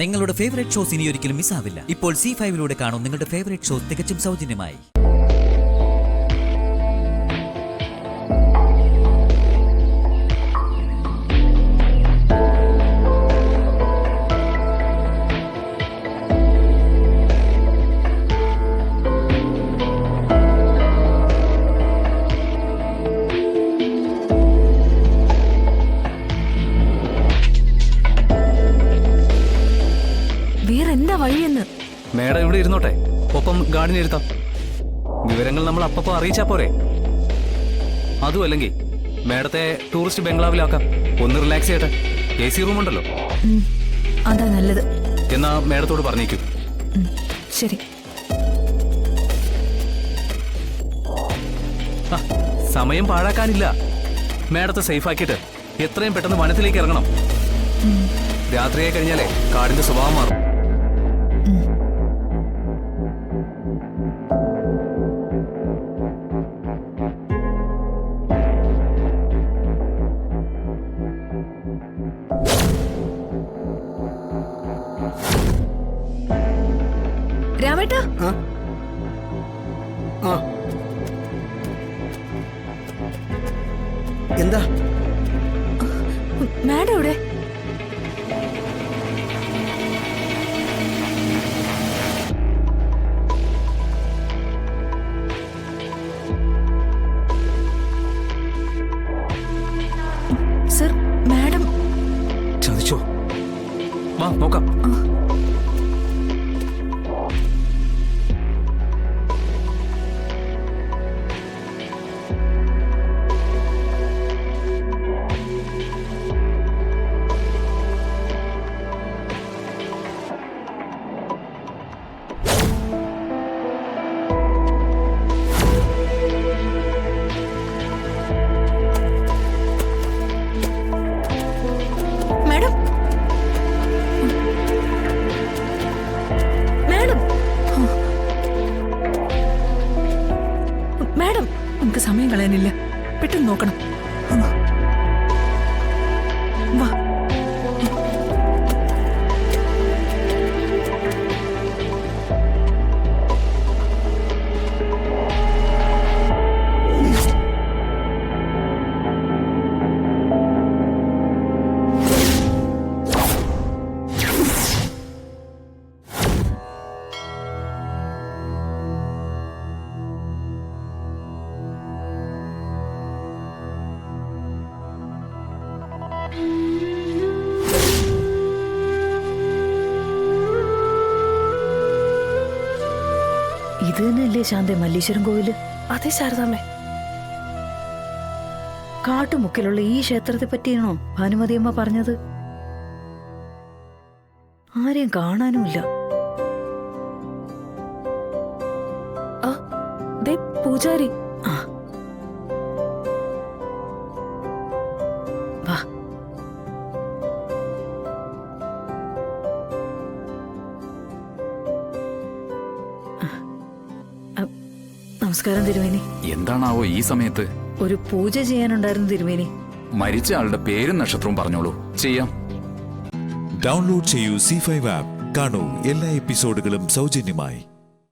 നിങ്ങളുടെ favourite shows ഇനി ഒരിക്കലും മിസ്സാവില്ല. ഇപ്പോൾ C5 കാണും നിങ്ങളുടെ ഫേവറേറ്റ് ഷോസ് തികച്ചും സൗജന്യമായി. വേറെന്താ വഴിയെന്ന്? മേഡം ഇവിടെ ഇരുന്നോട്ടെ, ഒപ്പം ഗാർഡിനെ ഇരുത്താം. വിവരങ്ങൾ നമ്മൾ അപ്പപ്പോ അറിയിച്ചാ പോരെ. അതും അല്ലെങ്കിൽ മേഡത്തെ ടൂറിസ്റ്റ് ബംഗ്ലാവിലാക്കാം. ഒന്ന് റിലാക്സ് ചെയ്യട്ടെ. AC റൂം ഉണ്ടല്ലോ. അതാ നല്ലത്. എന്നാ മേഡത്തോട് പറഞ്ഞേക്കൂ. ശരി. സമയം പാഴാക്കാനില്ല. മേഡത്തെ സേഫ് ആക്കിയിട്ട് എത്രയും പെട്ടെന്ന് വനത്തിലേക്ക് ഇറങ്ങണം. രാത്രിയായി കഴിഞ്ഞാലേ കാടിന്റെ സ്വഭാവം മാറും. രാമേട്ടാ, എന്താ മാഡം എവിടെ? സർ, മാഡം ചതിച്ചോ? വാ നോക്കാം. മാഡം, നമുക്ക് സമയം കളയാനില്ല. പെട്ടെന്ന് നോക്കണം. വാ. ഇത് തന്നെയല്ലേ ശാന്ത മല്ലീശ്വരം കോവില്? അതെ ശാരദാമ്മേ. കാട്ടുമുക്കിലുള്ള ഈ ക്ഷേത്രത്തെ പറ്റിയാണോ ഭാനുമതിയമ്മ പറഞ്ഞത്? ആരെയും കാണാനുമില്ല. ദേ പൂജാരി. വാ. നമസ്കാരം തിരുമേനി. എന്താണാവോ ഈ സമയത്ത്? ഒരു പൂജ ചെയ്യാനുണ്ടായിരുന്നു തിരുമേനി. മരിച്ച ആളുടെ പേരും നക്ഷത്രവും പറഞ്ഞോളൂ, ചെയ്യാം. ഡൗൺലോഡ് ചെയ്യൂ C5 ആപ്പ്. കാണൂ എല്ലാ എപ്പിസോഡുകളും സൗജന്യമായി.